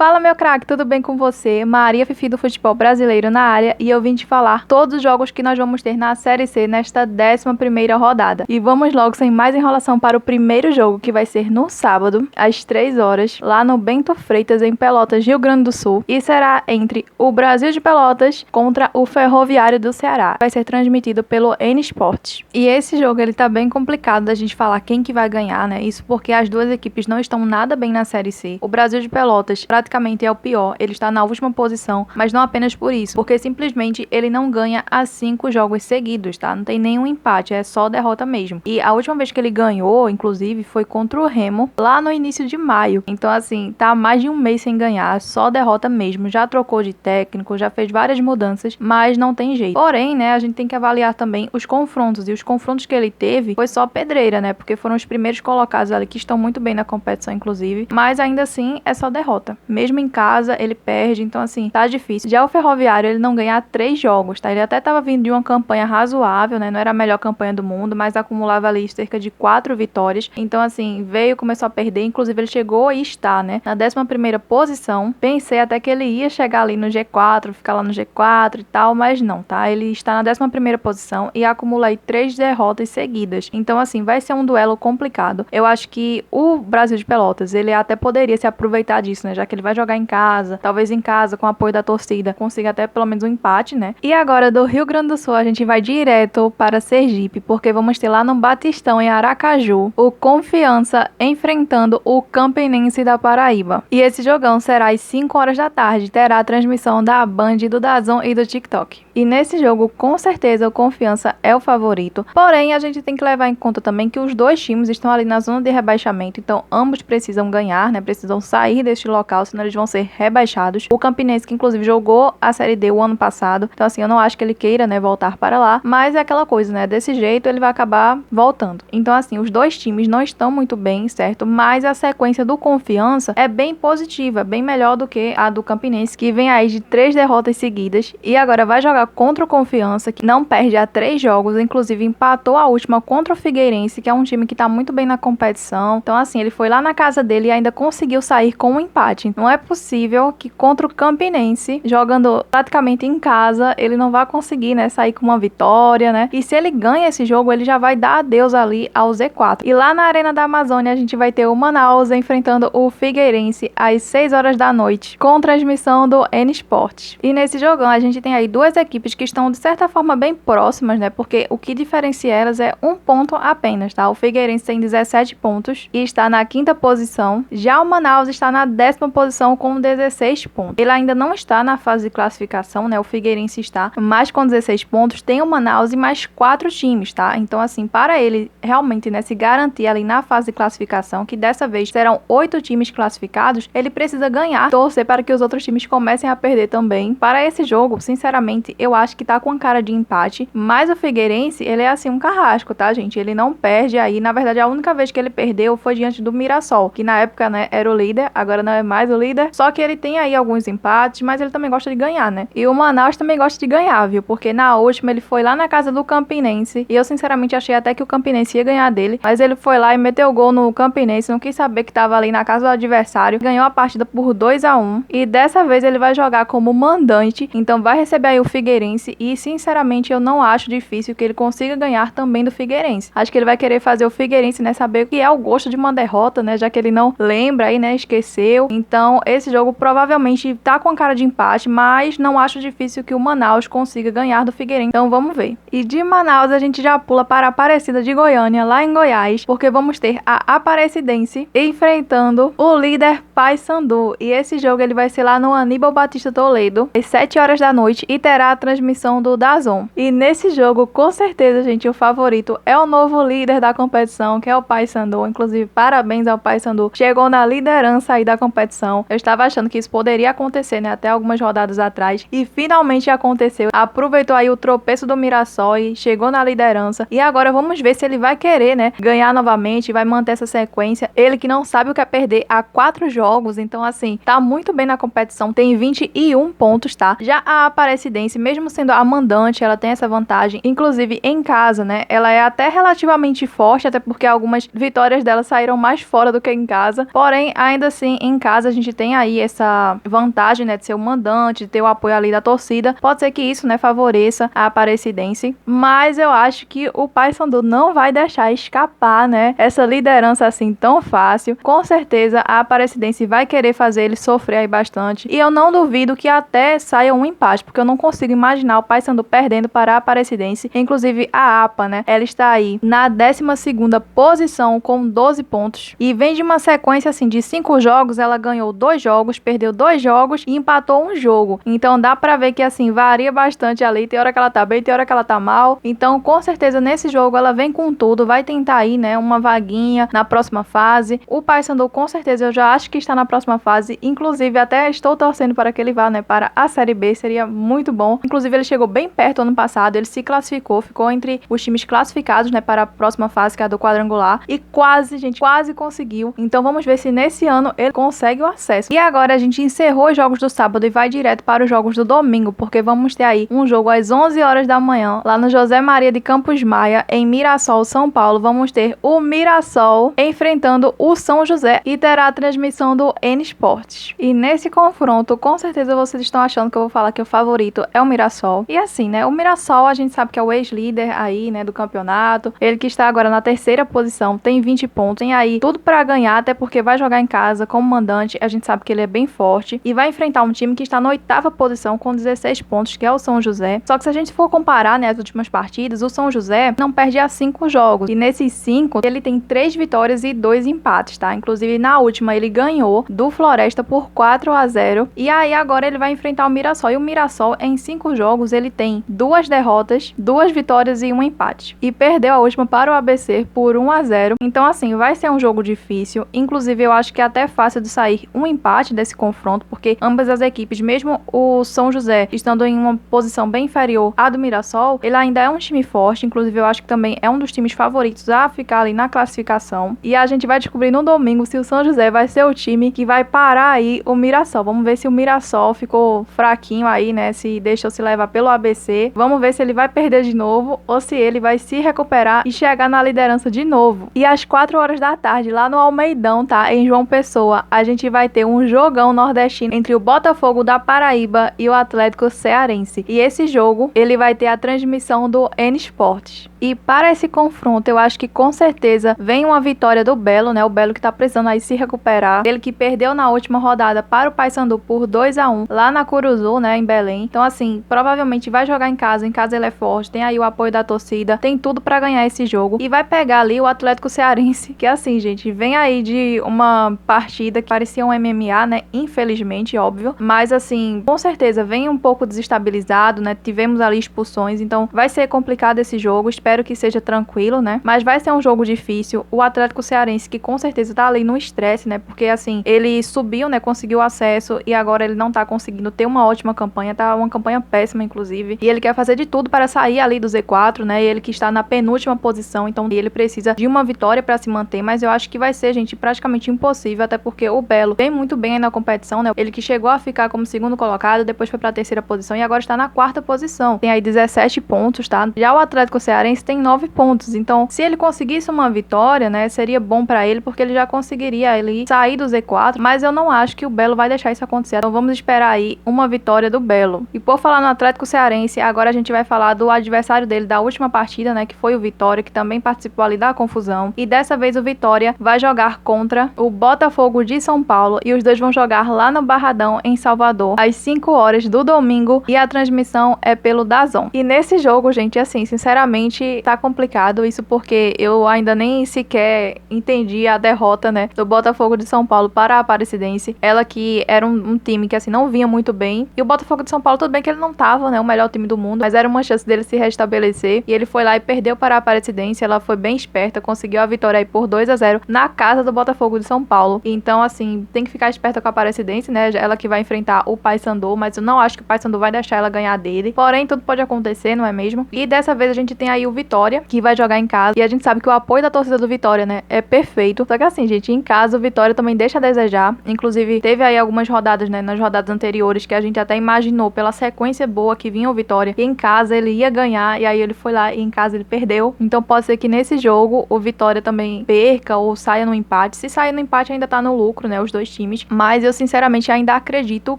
Fala, meu craque, tudo bem com você? Maria Fifi do futebol brasileiro na área e eu vim te falar todos os jogos que nós vamos ter na Série C nesta 11ª rodada. E vamos logo sem mais enrolação para o primeiro jogo, que vai ser no sábado, às 3 horas, lá no Bento Freitas, em Pelotas, Rio Grande do Sul. E será entre o Brasil de Pelotas contra o Ferroviário do Ceará. Vai ser transmitido pelo N Sports. E esse jogo, ele tá bem complicado da gente falar quem que vai ganhar, né? Isso porque as duas equipes não estão nada bem na Série C. O Brasil de Pelotas praticamente é o pior, ele está na última posição, mas não apenas por isso, porque simplesmente ele não ganha há 5 jogos seguidos, tá? Não tem nenhum empate, é só derrota mesmo. E a última vez que ele ganhou, inclusive, foi contra o Remo, lá no início de maio. Então, assim, tá há mais de um mês sem ganhar, só derrota mesmo. Já trocou de técnico, já fez várias mudanças, mas não tem jeito. Porém, né, a gente tem que avaliar também os confrontos, e os confrontos que ele teve foi só pedreira, né? Porque foram os primeiros colocados ali, que estão muito bem na competição, inclusive, mas ainda assim é só derrota. Mesmo em casa, ele perde, então assim, tá difícil. Já o Ferroviário, ele não ganha 3 jogos, tá? Ele até tava vindo de uma campanha razoável, né? Não era a melhor campanha do mundo, mas acumulava ali cerca de 4 vitórias. Então assim, veio, começou a perder, inclusive ele chegou e está, né? Na 11ª posição. Pensei até que ele ia chegar ali no G4, ficar lá no G4 e tal, mas não, tá? Ele está na 11ª posição e acumula aí 3 derrotas seguidas. Então assim, vai ser um duelo complicado. Eu acho que o Brasil de Pelotas, ele até poderia se aproveitar disso, né? Já que ele vai jogar em casa, talvez em casa, com o apoio da torcida, consiga até pelo menos um empate, né? E agora do Rio Grande do Sul, a gente vai direto para Sergipe, porque vamos ter lá no Batistão, em Aracaju, o Confiança enfrentando o Campinense da Paraíba. E esse jogão será às 5 horas da tarde, terá a transmissão da Band, do DAZN e do TikTok. E nesse jogo, com certeza, o Confiança é o favorito. Porém, a gente tem que levar em conta também que os dois times estão ali na zona de rebaixamento, então ambos precisam ganhar, né? Precisam sair deste local, senão eles vão ser rebaixados. O Campinense, que inclusive jogou a Série D o ano passado, então assim, eu não acho que ele queira, né, voltar para lá, mas é aquela coisa, né? Desse jeito ele vai acabar voltando. Então assim, os dois times não estão muito bem, certo? Mas a sequência do Confiança é bem positiva, bem melhor do que a do Campinense, que vem aí de 3 derrotas seguidas e agora vai jogar contra o Confiança, que não perde há 3 jogos, inclusive empatou a última contra o Figueirense, que é um time que tá muito bem na competição. Então assim, ele foi lá na casa dele e ainda conseguiu sair com um empate. Não é possível que contra o Campinense, jogando praticamente em casa, ele não vai conseguir, né, sair com uma vitória, né? E se ele ganha esse jogo, ele já vai dar adeus ali ao Z4. E lá na Arena da Amazônia, a gente vai ter o Manaus enfrentando o Figueirense às 6 horas da noite, com transmissão do N Sports. E nesse jogão, a gente tem aí duas equipes que estão, de certa forma, bem próximas, né? Porque o que diferencia elas é um ponto apenas, tá? O Figueirense tem 17 pontos e está na 5ª posição. Já o Manaus está na 10ª posição com 16 pontos. Ele ainda não está na fase de classificação, né? O Figueirense está, mas com 16 pontos tem o Manaus e mais 4 times, tá? Então, assim, para ele realmente, né, se garantir ali na fase de classificação, que dessa vez serão 8 times classificados, ele precisa ganhar, torcer para que os outros times comecem a perder também. Para esse jogo, sinceramente, eu acho que tá com cara de empate, mas o Figueirense, ele é assim um carrasco, tá, gente? Ele não perde aí, na verdade, a única vez que ele perdeu foi diante do Mirassol, que na época, né, era o líder, agora não é mais o líder, só que ele tem aí alguns empates, mas ele também gosta de ganhar, né? E o Manaus também gosta de ganhar, viu? Porque na última ele foi lá na casa do Campinense, e eu sinceramente achei até que o Campinense ia ganhar dele, mas ele foi lá e meteu o gol no Campinense, não quis saber que tava ali na casa do adversário, ganhou a partida por 2-1, e dessa vez ele vai jogar como mandante, então vai receber aí o Figueirense, e sinceramente eu não acho difícil que ele consiga ganhar também do Figueirense. Acho que ele vai querer fazer o Figueirense, né, saber o que é o gosto de uma derrota, né, já que ele não lembra aí, né, esqueceu. Então esse jogo provavelmente tá com a cara de empate, mas não acho difícil que o Manaus consiga ganhar do Figueirense. Então vamos ver. E de Manaus a gente já pula para a Aparecida de Goiânia, lá em Goiás, porque vamos ter a Aparecidense enfrentando o líder Paysandu. E esse jogo ele vai ser lá no Aníbal Batista Toledo, às 7 horas da noite, e terá a transmissão do DAZN. E nesse jogo, com certeza, gente, o favorito é o novo líder da competição, que é o Paysandu. Inclusive, parabéns ao Paysandu. Chegou na liderança aí da competição. Eu estava achando que isso poderia acontecer, né, até algumas rodadas atrás. E finalmente aconteceu. Aproveitou aí o tropeço do Mirassol e chegou na liderança. E agora vamos ver se ele vai querer, né, ganhar novamente, vai manter essa sequência. Ele que não sabe o que é perder há 4 jogos jogos, então assim, tá muito bem na competição, tem 21 pontos, tá? Já a Aparecidense, mesmo sendo a mandante, ela tem essa vantagem, inclusive em casa, né? Ela é até relativamente forte, até porque algumas vitórias dela saíram mais fora do que em casa, porém, ainda assim, em casa a gente tem aí essa vantagem, né, de ser o mandante, de ter o apoio ali da torcida. Pode ser que isso, né, favoreça a Aparecidense, mas eu acho que o Paysandu não vai deixar escapar, né, essa liderança assim tão fácil. Com certeza a Aparecidense vai querer fazer ele sofrer aí bastante, e eu não duvido que até saia um empate, porque eu não consigo imaginar o Paysandu perdendo para a Aparecidense. Inclusive a APA, né, ela está aí na 12ª posição com 12 pontos, e vem de uma sequência assim de 5 jogos, ela ganhou 2 jogos, perdeu 2 jogos e empatou um jogo. Então dá pra ver que assim varia bastante ali, tem hora que ela tá bem, tem hora que ela tá mal. Então com certeza nesse jogo ela vem com tudo, vai tentar aí, né, uma vaguinha na próxima fase. O Paysandu com certeza eu já acho que está na próxima fase, inclusive até estou torcendo para que ele vá, né, para a Série B, seria muito bom. Inclusive ele chegou bem perto ano passado, ele se classificou, ficou entre os times classificados, né, para a próxima fase, que é a do quadrangular, e quase, gente, quase conseguiu. Então vamos ver se nesse ano ele consegue o acesso. E agora a gente encerrou os jogos do sábado e vai direto para os jogos do domingo, porque vamos ter aí um jogo às 11 horas da manhã, lá no José Maria de Campos Maia, em Mirassol, São Paulo. Vamos ter o Mirassol enfrentando o São José e terá a transmissão do N Sports. E nesse confronto, com certeza vocês estão achando que eu vou falar que o favorito é o Mirassol. E assim, né, o Mirassol a gente sabe que é o ex-líder aí, né, do campeonato. Ele que está agora na 3ª posição, tem 20 pontos, tem aí tudo para ganhar, até porque vai jogar em casa como mandante. A gente sabe que ele é bem forte e vai enfrentar um time que está na 8ª posição com 16 pontos, que é o São José. Só que se a gente for comparar, né, as últimas partidas, o São José não perde há 5 jogos, e nesses 5 ele tem 3 vitórias e 2 empates, tá? Inclusive na última ele ganhou do Floresta por 4-0, e aí agora ele vai enfrentar o Mirassol, e o Mirassol em 5 jogos ele tem 2 derrotas, 2 vitórias e 1 empate, e perdeu a última para o ABC por 1-0. Então assim, vai ser um jogo difícil. Inclusive eu acho que é até fácil de sair um empate desse confronto, porque ambas as equipes, mesmo o São José estando em uma posição bem inferior à do Mirassol, ele ainda é um time forte. Inclusive eu acho que também é um dos times favoritos a ficar ali na classificação, e a gente vai descobrir no domingo se o São José vai ser o time que vai parar aí o Mirassol. Vamos ver se o Mirassol ficou fraquinho aí, né, se deixou se levar pelo ABC. Vamos ver se ele vai perder de novo ou se ele vai se recuperar e chegar na liderança de novo. E às 4 horas da tarde, lá no Almeidão, tá, em João Pessoa, a gente vai ter um jogão nordestino entre o Botafogo da Paraíba e o Atlético Cearense. E esse jogo, ele vai ter a transmissão do N Sports. E para esse confronto, eu acho que com certeza vem uma vitória do Belo, né? O Belo que tá precisando aí se recuperar. Ele que perdeu na última rodada para o Paysandu por 2-1 lá na Curuzu, né, em Belém. Então assim, provavelmente vai jogar em casa ele é forte, tem aí o apoio da torcida, tem tudo para ganhar esse jogo, e vai pegar ali o Atlético Cearense, que assim, gente, vem aí de uma partida que parecia um MMA, né? Infelizmente, óbvio, mas assim, com certeza vem um pouco desestabilizado, né? Tivemos ali expulsões, então vai ser complicado esse jogo. Espero que seja tranquilo, né? Mas vai ser um jogo difícil. O Atlético Cearense, que com certeza tá ali no estresse, né? Porque assim, ele subiu, né? Conseguiu acesso, e agora ele não tá conseguindo ter uma ótima campanha, tá uma campanha péssima, inclusive. E ele quer fazer de tudo para sair ali do Z4, né? E ele que está na penúltima posição, então ele precisa de uma vitória para se manter, mas eu acho que vai ser, gente, praticamente impossível, até porque o Belo vem muito bem aí na competição, né? Ele que chegou a ficar como segundo colocado, depois foi pra 3ª posição e agora está na 4ª posição. Tem aí 17 pontos, tá? Já o Atlético Cearense tem 9 pontos, então se ele conseguisse uma vitória, né, seria bom para ele, porque ele já conseguiria ali sair do Z4, mas eu não acho que o Belo vai deixar isso acontecer. Então vamos esperar aí uma vitória do Belo. E por falar no Atlético Cearense, agora a gente vai falar do adversário dele da última partida, né, que foi o Vitória, que também participou ali da confusão. E dessa vez o Vitória vai jogar contra o Botafogo de São Paulo, e os dois vão jogar lá no Barradão, em Salvador, às 5 horas do domingo, e a transmissão é pelo DAZN. E nesse jogo, gente, assim, sinceramente, tá complicado isso, porque eu ainda nem sequer entendi a derrota, né, do Botafogo de São Paulo para a Aparecidense. Ela que era um time que, assim, não vinha muito bem, e o Botafogo de São Paulo, tudo bem que ele não tava, né, o melhor time do mundo, mas era uma chance dele se restabelecer, e ele foi lá e perdeu para a Aparecidense. Ela foi bem esperta, conseguiu a vitória aí por 2-0 na casa do Botafogo de São Paulo. Então, assim, tem que ficar esperta com a Aparecidense, né, ela que vai enfrentar o Paysandu, mas eu não acho que o Paysandu vai deixar ela ganhar dele, porém, tudo pode acontecer, não é mesmo? E dessa vez a gente tem aí o Vitória, que vai jogar em casa, e a gente sabe que o apoio da torcida do Vitória, né, é perfeito, só que assim, gente, em casa o Vitória também deixa deixa a desejar. Inclusive, teve aí algumas rodadas, né, nas rodadas anteriores, que a gente até imaginou pela sequência boa que vinha o Vitória, que em casa ele ia ganhar, e aí ele foi lá e em casa ele perdeu. Então pode ser que nesse jogo o Vitória também perca ou saia no empate. Se sair no empate ainda tá no lucro, né, os dois times. Mas eu sinceramente ainda acredito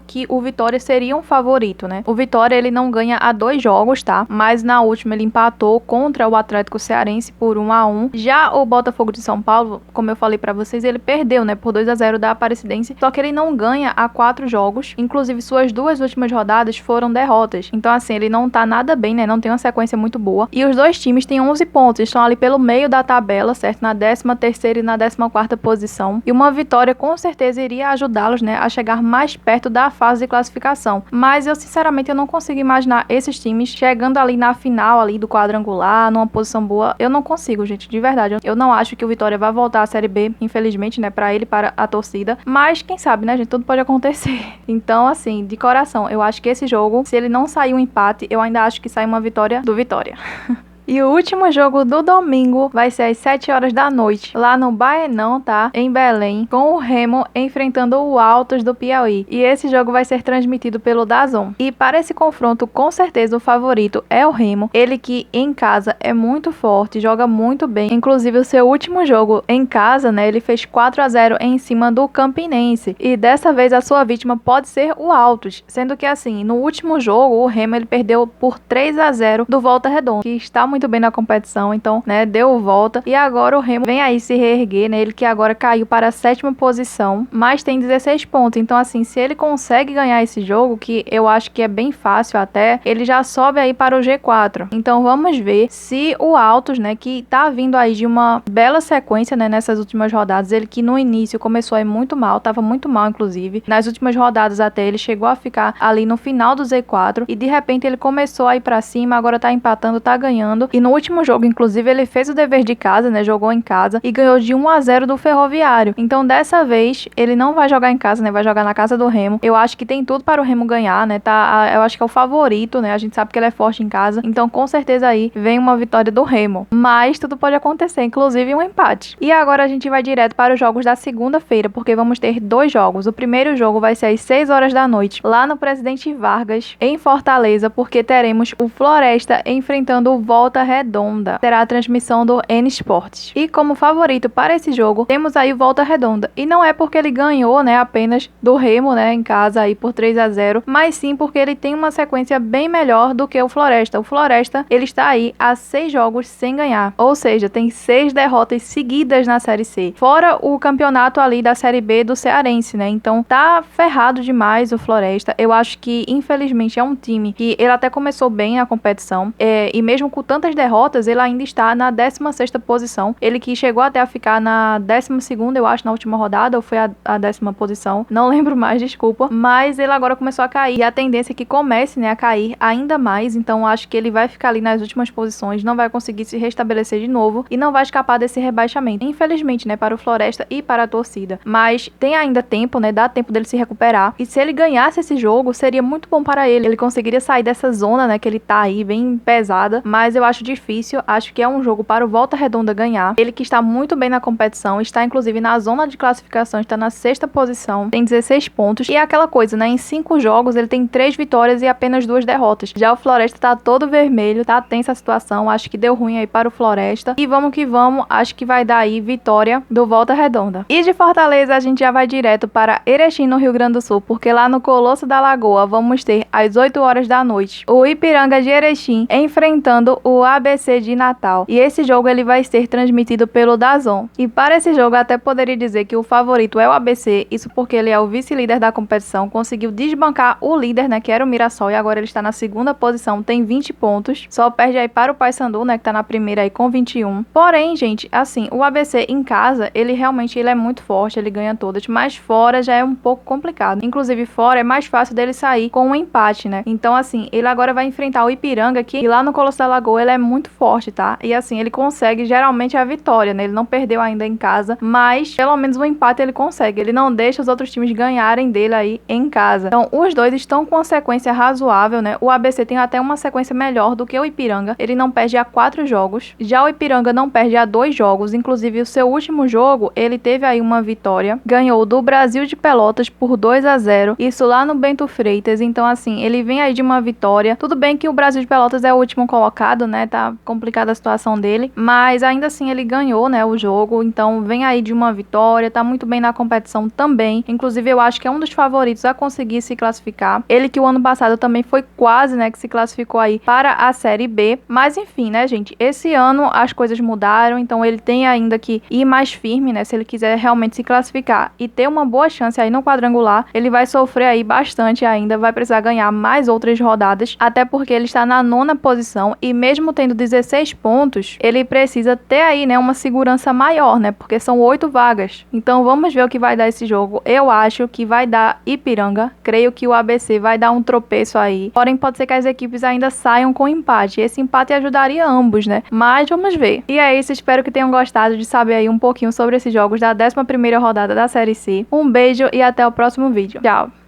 que o Vitória seria um favorito, né. O Vitória ele não ganha há 2 jogos, tá? Mas na última ele empatou contra o Atlético Cearense por 1-1. Já o Botafogo de São Paulo, como eu falei pra vocês, ele perdeu, né, por 2-0 da Aparecidense. Só que ele não ganha há 4 jogos. Inclusive suas 2 últimas rodadas foram derrotas. Então assim, ele não tá nada bem, né? Não tem uma sequência muito boa. E os dois times têm 11 pontos. Estão ali pelo meio da tabela, certo? Na 13ª e na 14ª posição. E uma vitória com certeza iria ajudá-los, né, a chegar mais perto da fase de classificação. Mas eu sinceramente eu não consigo imaginar esses times chegando ali na final ali do quadrangular, numa posição boa. Eu não consigo, gente, de verdade. Eu não acho que o Vitória vai voltar à Série B, infelizmente, né, pra ele, para a torcida. Mas quem sabe, né, gente, tudo pode acontecer. Então, assim, de coração, eu acho que esse jogo, se ele não sair um empate, eu ainda acho que sai uma vitória do Vitória. E o último jogo do domingo vai ser às 7 horas da noite, lá no Baenão, tá? Em Belém, com o Remo enfrentando o Altos do Piauí. E esse jogo vai ser transmitido pelo DAZN. E para esse confronto, com certeza o favorito é o Remo. Ele que em casa é muito forte, joga muito bem. Inclusive o seu último jogo em casa, né? Ele fez 4-0 em cima do Campinense. E dessa vez a sua vítima pode ser o Altos. Sendo que assim, no último jogo, o Remo ele perdeu por 3-0 do Volta Redonda, que está muito bem na competição, então, né, deu volta, e agora o Remo vem aí se reerguer, né, ele que agora caiu para a 7ª posição, mas tem 16 pontos, então assim, se ele consegue ganhar esse jogo, que eu acho que é bem fácil até, ele já sobe aí para o G4, então vamos ver se o Altos, né, que tá vindo aí de uma bela sequência, né, nessas últimas rodadas, ele que no início começou aí muito mal, tava muito mal inclusive, nas últimas rodadas até ele chegou a ficar ali no final do Z4, e de repente ele começou a ir pra cima, agora tá empatando, tá ganhando. E no último jogo, inclusive, ele fez o dever de casa, né? Jogou em casa e ganhou de 1-0 do Ferroviário. Então, dessa vez, ele não vai jogar em casa, né? Vai jogar na casa do Remo. Eu acho que tem tudo para o Remo ganhar, né? Eu acho que é o favorito, né? A gente sabe que ele é forte em casa. Então, com certeza aí vem uma vitória do Remo. Mas tudo pode acontecer, inclusive um empate. E agora a gente vai direto para os jogos da segunda-feira, porque vamos ter 2 jogos. O primeiro jogo vai ser às 6 horas da noite, lá no Presidente Vargas, em Fortaleza, porque teremos o Floresta enfrentando o Volta Redonda. Terá a transmissão do N Sports. E como favorito para esse jogo, temos aí o Volta Redonda. E não é porque ele ganhou, né, apenas do Remo, né, em casa aí por 3-0, mas sim porque ele tem uma sequência bem melhor do que o Floresta. O Floresta, ele está aí a 6 jogos sem ganhar. Ou seja, tem 6 derrotas seguidas na Série C. Fora o campeonato ali da Série B do Cearense, né? Então tá ferrado demais o Floresta. Eu acho que, infelizmente, é um time que ele até começou bem a competição. E mesmo com tantas derrotas, ele ainda está na 16ª posição. Ele que chegou até a ficar na 12ª, eu acho, na última rodada, ou foi a 10ª posição. Não lembro mais, desculpa. Mas ele agora começou a cair. E a tendência é que comece, né, a cair ainda mais. Então acho que ele vai ficar ali nas últimas posições, não vai conseguir se restabelecer de novo e não vai escapar desse rebaixamento. Infelizmente, né, para o Floresta e para a torcida. Mas tem ainda tempo, né, dá tempo dele se recuperar. E se ele ganhasse esse jogo, seria muito bom para ele. Ele conseguiria sair dessa zona, né, que ele tá aí, bem pesada. Mas eu acho difícil, acho que é um jogo para o Volta Redonda ganhar. Ele que está muito bem na competição, está inclusive na zona de classificação, está na 6ª posição, tem 16 pontos. E é aquela coisa, né, em 5 jogos ele tem 3 vitórias e apenas 2 derrotas. Já o Floresta tá todo vermelho, tá tensa a situação, acho que deu ruim aí para o Floresta. E vamos que vamos, acho que vai dar aí vitória do Volta Redonda. E de Fortaleza a gente já vai direto para Erechim, no Rio Grande do Sul, porque lá no Colosso da Lagoa vamos ter às 8 horas da noite o Ipiranga de Erechim enfrentando o ABC de Natal. E esse jogo ele vai ser transmitido pelo DAZN. E para esse jogo eu até poderia dizer que o favorito é o ABC, isso porque ele é o vice-líder da competição, conseguiu desbancar o líder, né, que era o Mirassol, e agora ele está na 2ª posição, tem 20 pontos, só perde aí para o Paysandu, né, que tá na primeira aí com 21. Porém, gente, assim, o ABC em casa, ele realmente ele é muito forte, ele ganha todas, mas fora já é um pouco complicado. Inclusive fora é mais fácil dele sair com um empate, né? Então assim, ele agora vai enfrentar o Ipiranga aqui, e lá no Colosso da Lagoa ele é muito forte, tá? E assim, ele consegue geralmente a vitória, né? Ele não perdeu ainda em casa, mas pelo menos um empate ele consegue. Ele não deixa os outros times ganharem dele aí em casa. Então, os dois estão com uma sequência razoável, né? O ABC tem até uma sequência melhor do que o Ipiranga. Ele não perde há 4 jogos. Já o Ipiranga não perde há 2 jogos. Inclusive, o seu último jogo, ele teve aí uma vitória. Ganhou do Brasil de Pelotas por 2-0. Isso lá no Bento Freitas. Então, assim, ele vem aí de uma vitória. Tudo bem que o Brasil de Pelotas é o último colocado, né? Tá complicada a situação dele. Mas ainda assim, ele ganhou, né, o jogo. Então, vem aí de uma vitória. Tá muito bem na competição também. Inclusive, eu acho que é um dos favoritos a conseguir se classificar. Ele que o ano passado também foi quase, né, que se classificou aí para a Série B. Mas enfim, né, gente, esse ano as coisas mudaram, então ele tem ainda que ir mais firme, né, se ele quiser realmente se classificar e ter uma boa chance aí no quadrangular, ele vai sofrer aí bastante ainda, vai precisar ganhar mais outras rodadas, até porque ele está na 9ª posição e mesmo tendo 16 pontos, ele precisa ter aí, né, uma segurança maior, né, porque são 8 vagas. Então vamos ver o que vai dar esse jogo. Eu acho que vai dar Ipiranga, creio que o ABC vai dar um tropeço aí, porém pode ser que as equipes ainda saiam com empate, esse empate ajudaria ambos, né, mas vamos ver. E é isso, espero que tenham gostado de saber aí um pouquinho sobre esses jogos da 11ª rodada da Série C. Um beijo e até o próximo vídeo. Tchau!